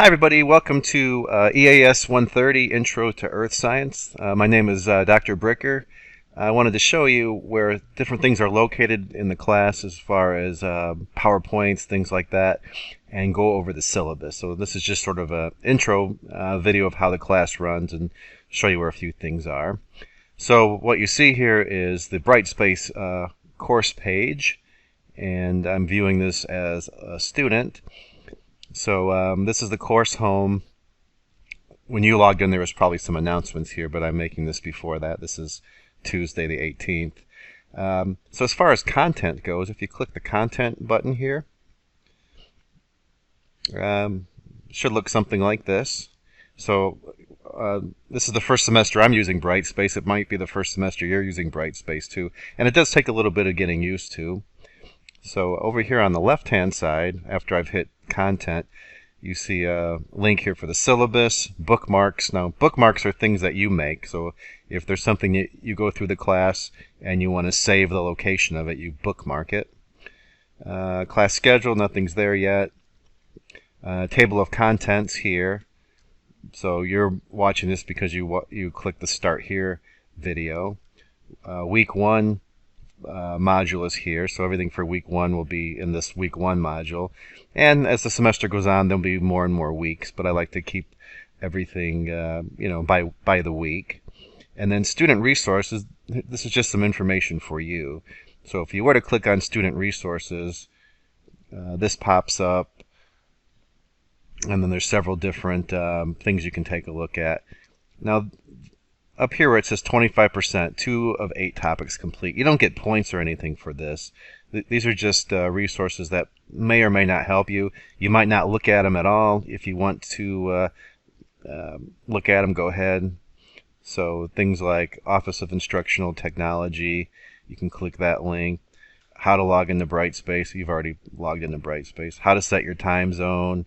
Hi everybody, welcome to EAS 130, Intro to Earth Science. My name is Dr. Bricker. I wanted to show you where different things are located in the class as far as PowerPoints, things like that, and go over the syllabus. So this is just sort of an intro video of how the class runs and show you where a few things are. So what you see here is the Brightspace course page, and I'm viewing this as a student. So this is the course home. When you logged in, there was probably some announcements here, but I'm making this before that. This is Tuesday the 18th. So as far as content goes, if you click the content button here, it should look something like this. So this is the first semester I'm using Brightspace. It might be the first semester you're using Brightspace too. And it does take a little bit of getting used to. So over here on the left-hand side, after I've hit content, you see a link here for the syllabus, bookmarks. Now, bookmarks are things that you make. So if there's something that you go through the class and you want to save the location of it, you bookmark it. Class schedule, nothing's there yet. Table of contents here. So you're watching this because you clicked the Start Here video. Week 1 module is here, so everything for week 1 will be in this week 1 module, and as the semester goes on there'll be more and more weeks, but I like to keep everything by the week. And then student resources, this is just some information for you. So if you were to click on student resources, this pops up, and then there's several different things you can take a look at. Now up here where it says 25%, 2 of 8 topics complete. You don't get points or anything for this. These are just resources that may or may not help you. You might not look at them at all. If you want to look at them, go ahead. So things like Office of Instructional Technology, you can click that link. How to log into Brightspace, you've already logged into Brightspace. How to set your time zone,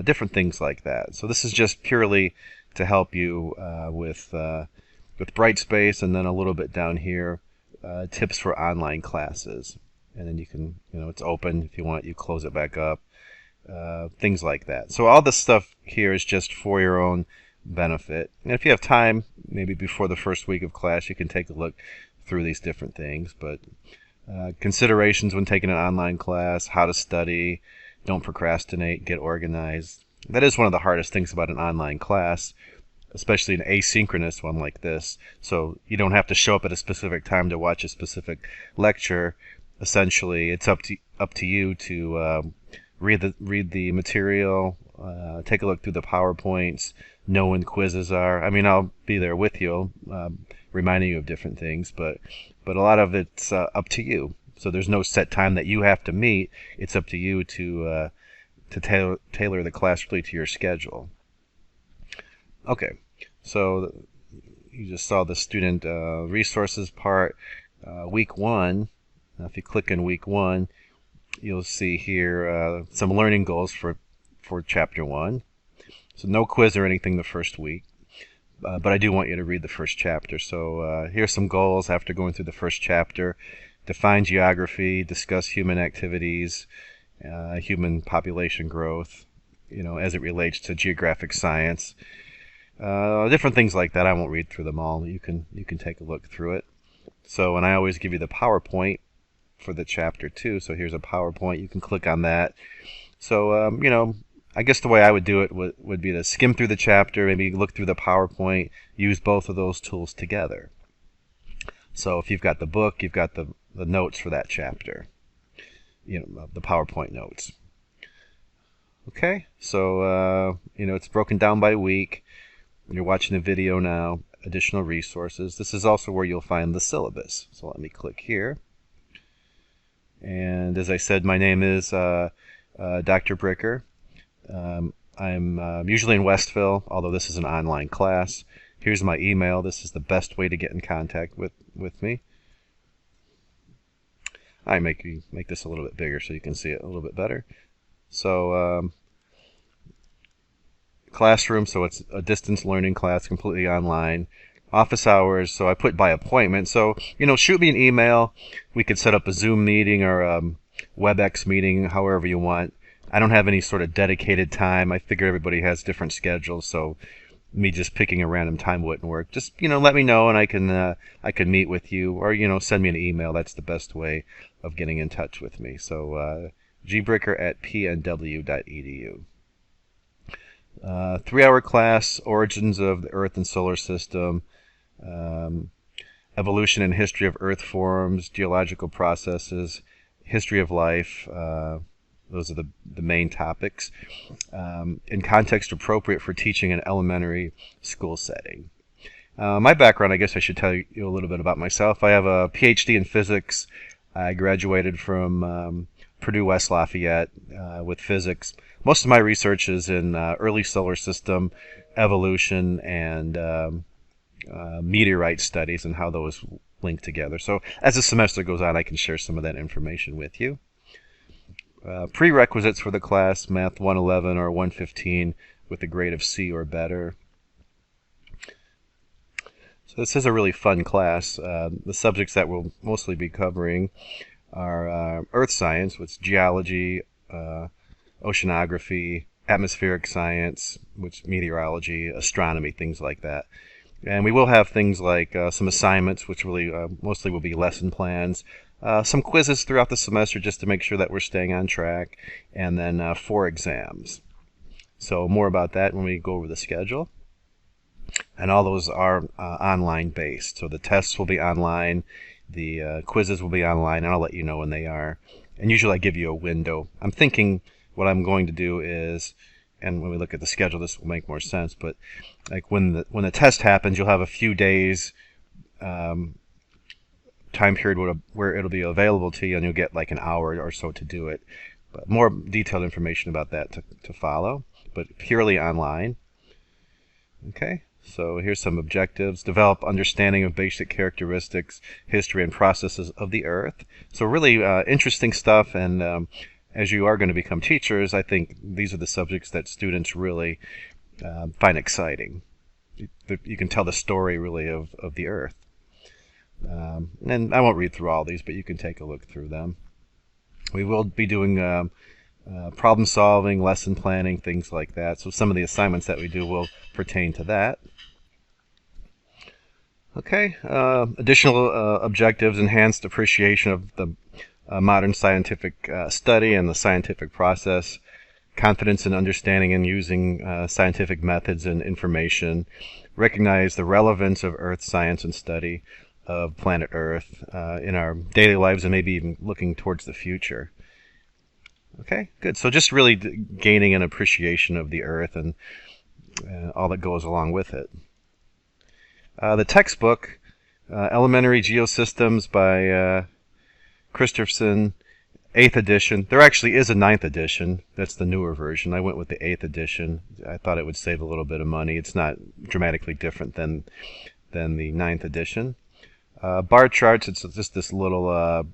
different things like that. So this is just purely to help you with Brightspace, and then a little bit down here, tips for online classes. And then you can, it's open. If you want, you close it back up, things like that. So all this stuff here is just for your own benefit. And if you have time, maybe before the first week of class, you can take a look through these different things. But considerations when taking an online class, how to study, don't procrastinate, get organized. That is one of the hardest things about an online class, especially an asynchronous one like this. So you don't have to show up at a specific time to watch a specific lecture. Essentially, it's up to you to read the material, take a look through the PowerPoints, know when quizzes are. I mean, I'll be there with you, reminding you of different things, but a lot of it's up to you. So there's no set time that you have to meet. It's up to you to tailor the class really to your schedule. Okay, so you just saw the student resources part. Week 1, now if you click in week 1, you'll see here some learning goals for chapter 1. So no quiz or anything the first week, but I do want you to read the first chapter. So here's some goals after going through the first chapter. Define geography, discuss human activities, human population growth, as it relates to geographic science, different things like that. I won't read through them all. You can take a look through it. So, and I always give you the PowerPoint for the chapter too. So here's a PowerPoint. You can click on that. So, I guess the way I would do it would be to skim through the chapter, maybe look through the PowerPoint, use both of those tools together. So if you've got the book, you've got the notes for that chapter. The PowerPoint notes. Okay, so it's broken down by week. You're watching the video now. Additional resources. This is also where you'll find the syllabus. So let me click here. And as I said, my name is Dr. Bricker. I'm usually in Westville, although this is an online class. Here's my email. This is the best way to get in contact with me. I make this a little bit bigger so you can see it a little bit better. So classroom, so it's a distance learning class, completely online. Office hours, so I put by appointment. So shoot me an email. We could set up a Zoom meeting or a WebEx meeting, however you want. I don't have any sort of dedicated time. I figure everybody has different schedules, so me just picking a random time wouldn't work. Just let me know, and I can meet with you, or send me an email. That's the best way of getting in touch with me. So gbricker@pnw.edu. 3-hour class: Origins of the Earth and Solar System, Evolution and History of Earth Forms, Geological Processes, History of Life. Those are the main topics, in context appropriate for teaching an elementary school setting. My background, I guess I should tell you a little bit about myself. I have a PhD in physics. I graduated from Purdue West Lafayette with physics. Most of my research is in early solar system, evolution, and meteorite studies and how those link together. So as the semester goes on, I can share some of that information with you. Prerequisites for the class: Math 111 or 115 with a grade of C or better. So this is a really fun class. The subjects that we'll mostly be covering are earth science, which is geology, oceanography, atmospheric science, which is meteorology, astronomy, things like that. And we will have things like some assignments, which really mostly will be lesson plans, some quizzes throughout the semester just to make sure that we're staying on track, and then 4 exams. So more about that when we go over the schedule. And all those are online based. So the tests will be online, the quizzes will be online, and I'll let you know when they are. And usually I give you a window. I'm thinking what I'm going to do is, and when we look at the schedule, this will make more sense, but like when the test happens, you'll have a few days time period where it'll be available to you, and you'll get like an hour or so to do it. But more detailed information about that to follow, but purely online. Okay, so here's some objectives: develop understanding of basic characteristics, history, and processes of the Earth. So really interesting stuff, and as you are going to become teachers, I think these are the subjects that students really find exciting. You can tell the story really of the Earth. And I won't read through all these, but you can take a look through them. We will be doing problem solving, lesson planning, things like that. So some of the assignments that we do will pertain to that. Okay, additional objectives: enhanced appreciation of the modern scientific study and the scientific process, confidence in understanding and using scientific methods and information, recognize the relevance of earth science and study of planet Earth in our daily lives, and maybe even looking towards the future. Okay, good. So just really gaining an appreciation of the Earth and all that goes along with it. The textbook, Elementary Geosystems by Christopherson, 8th edition. There actually is a 9th edition. That's the newer version. I went with the 8th edition. I thought it would save a little bit of money. It's not dramatically different than the 9th edition. Bar charts, it's just this little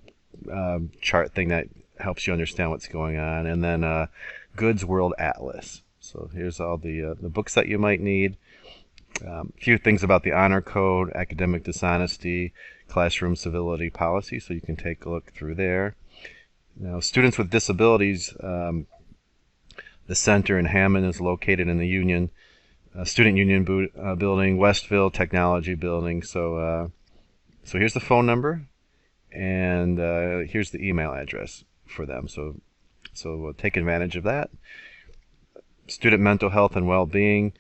chart thing that helps you understand what's going on. And then Goods World Atlas. So here's all the books that you might need. A few things about the honor code, academic dishonesty, classroom civility policy, so you can take a look through there. Now, students with disabilities, the center in Hammond is located in the Union, Student Union building, Westville Technology building. So here's the phone number, and here's the email address for them. So we'll take advantage of that. Student mental health and well-being.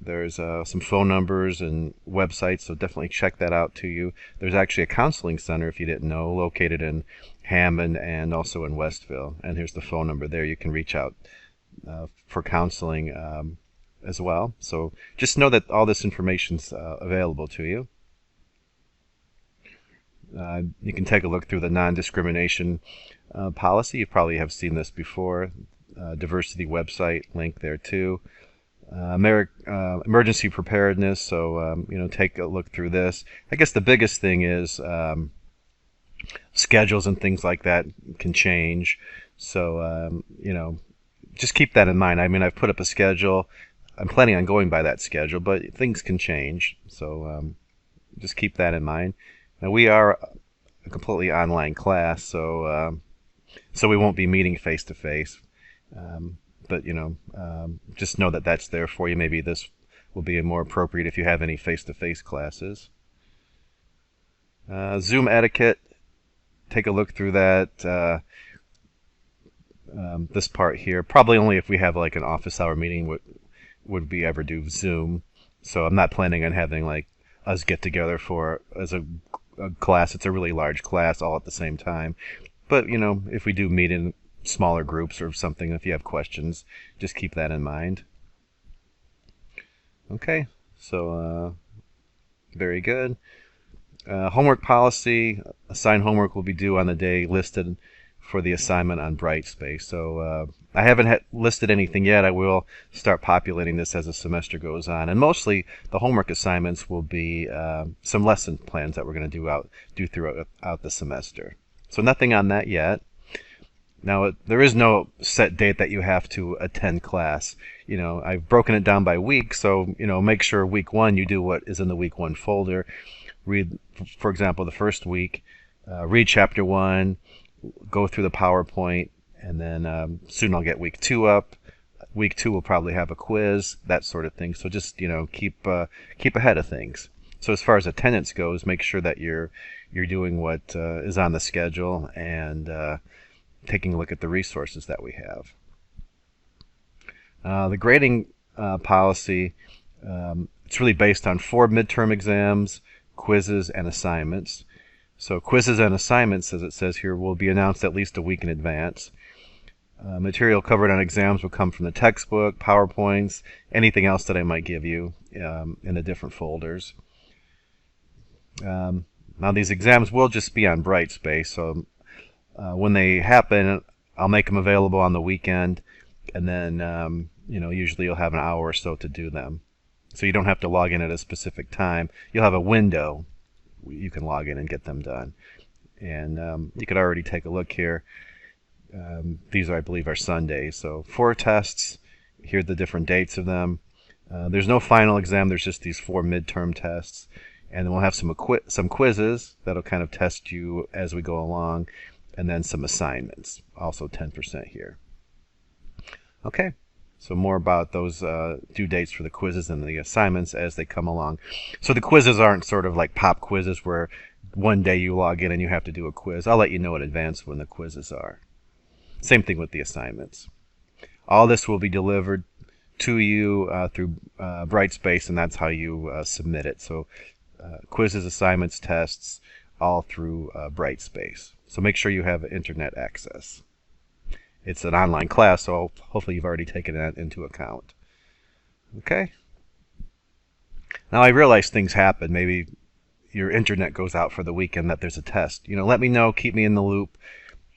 There's some phone numbers and websites, so definitely check that out to you. There's actually a counseling center, if you didn't know, located in Hammond and also in Westville. And here's the phone number there. You can reach out for counseling as well. So just know that all this information's available to you. You can take a look through the non-discrimination policy. You probably have seen this before. Diversity website, link there too. Emergency preparedness, so take a look through this. I guess the biggest thing is schedules and things like that can change, so just keep that in mind. I mean, I've put up a schedule. I'm planning on going by that schedule, but things can change, so just keep that in mind. Now, we are a completely online class, so we won't be meeting face to face. But just know that that's there for you. Maybe this will be more appropriate if you have any face-to-face classes. Zoom etiquette. Take a look through that. This part here, probably only if we have like an office hour meeting would we ever do Zoom. So I'm not planning on having like us get together for as a class. It's a really large class all at the same time. But if we do meet in smaller groups or something, if you have questions, just keep that in mind. Okay, so very good. Homework policy. Assigned homework will be due on the day listed for the assignment on Brightspace. So I haven't listed anything yet. I will start populating this as the semester goes on. And mostly the homework assignments will be some lesson plans that we're going to do throughout the semester. So nothing on that yet. Now, there is no set date that you have to attend class. I've broken it down by week, so make sure week 1 you do what is in the week 1 folder. Read, for example, the first week, read chapter 1, go through the PowerPoint, and then soon I'll get week 2 up. Week 2 will probably have a quiz, that sort of thing. So just keep ahead of things. So as far as attendance goes, make sure that you're doing what is on the schedule and taking a look at the resources that we have. The grading policy, it's really based on 4 midterm exams, quizzes, and assignments. So quizzes and assignments, as it says here, will be announced at least a week in advance. Material covered on exams will come from the textbook, PowerPoints, anything else that I might give you in the different folders. Now these exams will just be on Brightspace, so when they happen, I'll make them available on the weekend, and then usually you'll have an hour or so to do them. So you don't have to log in at a specific time. You'll have a window you can log in and get them done. And you could already take a look here. These, I believe, are Sundays. So 4 tests. Here are the different dates of them. There's no final exam. There's just these 4 midterm tests. And then we'll have some quizzes that'll kind of test you as we go along. And then some assignments, also 10% here. Okay, so more about those due dates for the quizzes and the assignments as they come along. So the quizzes aren't sort of like pop quizzes where one day you log in and you have to do a quiz. I'll let you know in advance when the quizzes are. Same thing with the assignments. All this will be delivered to you through Brightspace, and that's how you submit it. So quizzes, assignments, tests, all through Brightspace. So make sure you have internet access. It's an online class, so hopefully you've already taken that into account. Okay? Now I realize things happen. Maybe your internet goes out for the weekend, that there's a test. Let me know, keep me in the loop.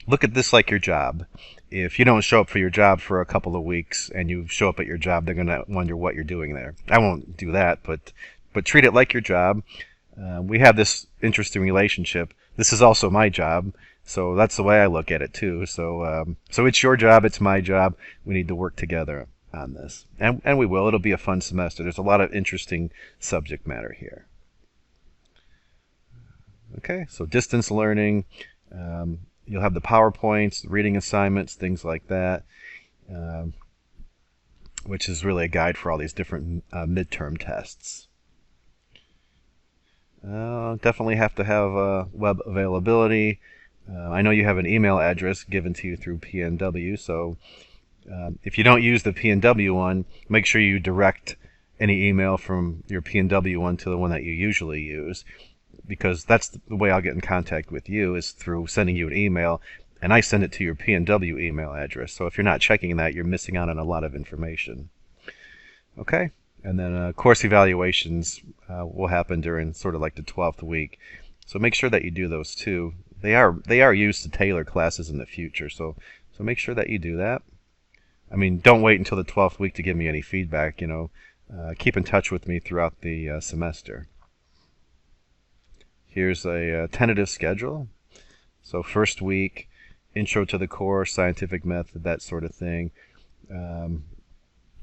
Look at this like your job. If you don't show up for your job for a couple of weeks and you show up at your job, they're going to wonder what you're doing there. I won't do that, but treat it like your job. We have this interesting relationship. This is also my job, so that's the way I look at it too. So it's your job, it's my job. We need to work together on this, and we will. It'll be a fun semester. There's a lot of interesting subject matter here. Okay, so distance learning. You'll have the PowerPoints, the reading assignments, things like that, which is really a guide for all these different midterm tests. Definitely have to have web availability. I know you have an email address given to you through PNW, so if you don't use the PNW one, make sure you direct any email from your PNW one to the one that you usually use, because that's the way I'll get in contact with you, is through sending you an email, and I send it to your PNW email address. So if you're not checking that, you're missing out on a lot of information. Okay? And then course evaluations will happen during sort of like the 12th week. So make sure that you do those too. They are used to tailor classes in the future, so make sure that you do that. I mean, don't wait until the 12th week to give me any feedback. Keep in touch with me throughout the semester. Here's a tentative schedule. So first week, intro to the course, scientific method, that sort of thing.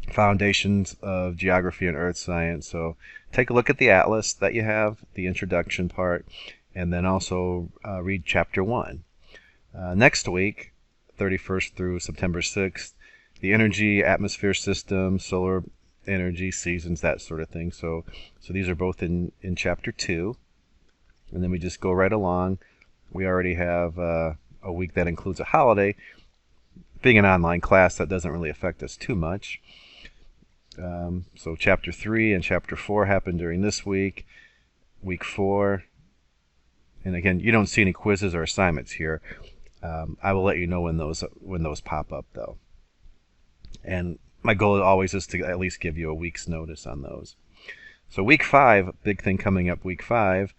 Foundations of geography and earth science. So take a look at the atlas that you have, the introduction part, and then also read chapter 1. Next week, 31st through September 6th, the energy, atmosphere system, solar energy, seasons, that sort of thing. So these are both in chapter 2. And then we just go right along. We already have a week that includes a holiday. Being an online class, that doesn't really affect us too much. So chapter 3 and chapter 4 happen during this week. Week 4. And again, you don't see any quizzes or assignments here. I will let you know when those pop up, though. And my goal always is to at least give you a week's notice on those. So week 5, big thing coming up week 5,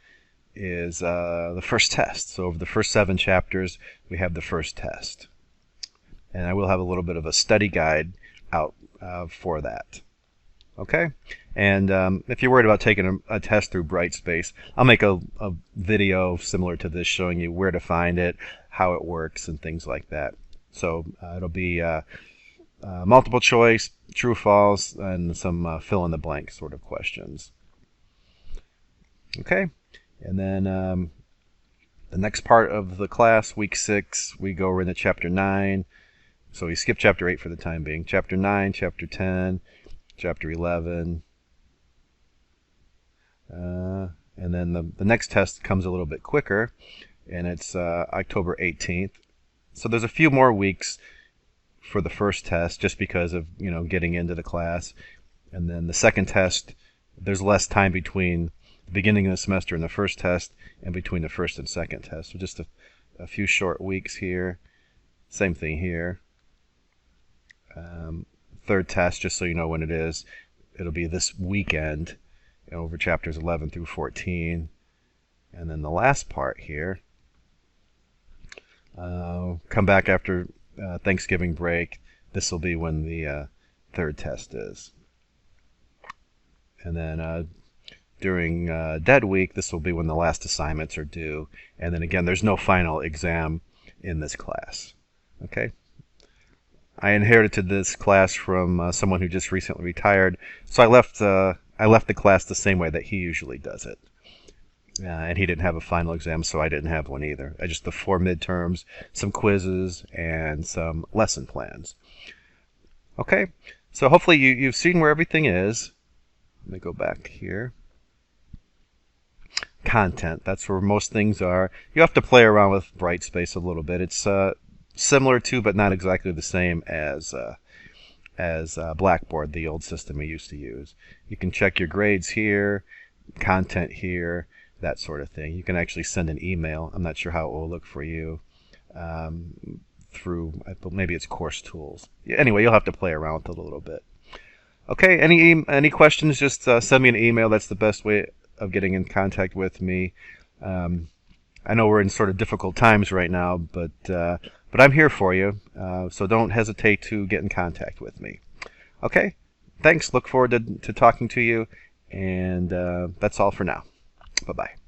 is the first test. So over the first 7 chapters, we have the first test. And I will have a little bit of a study guide out for that. Okay? And if you're worried about taking a test through Brightspace, I'll make a video similar to this showing you where to find it, how it works, and things like that. So it'll be multiple choice, true, false, and some fill-in-the-blank sort of questions. Okay? And then the next part of the class, week 6, we go into chapter 9. So we skip chapter 8 for the time being. Chapter 9, chapter 10, chapter 11. And then the next test comes a little bit quicker, and it's October 18th. So there's a few more weeks for the first test just because of, getting into the class. And then the second test, there's less time between the beginning of the semester and the first test and between the first and second test. So just a few short weeks here. Same thing here. Third test, just so you know when it is, it'll be this weekend over chapters 11 through 14. And then the last part here, come back after Thanksgiving break. This will be when the third test is. And then during dead week, this will be when the last assignments are due. And then again, there's no final exam in this class. Okay? I inherited this class from someone who just recently retired, so I left the class the same way that he usually does it. And he didn't have a final exam, so I didn't have one either. I just the 4 midterms, some quizzes, and some lesson plans. Okay, so hopefully you've seen where everything is. Let me go back here. Content, that's where most things are. You have to play around with Brightspace a little bit. It's similar to, but not exactly the same as Blackboard, the old system we used to use. You can check your grades here, content here, that sort of thing. You can actually send an email. I'm not sure how it will look for you through, maybe it's Course Tools. Anyway, you'll have to play around with it a little bit. Okay, any questions, just send me an email. That's the best way of getting in contact with me. I know we're in sort of difficult times right now, but I'm here for you, so don't hesitate to get in contact with me. Okay, thanks. Look forward to talking to you, and that's all for now. Bye-bye.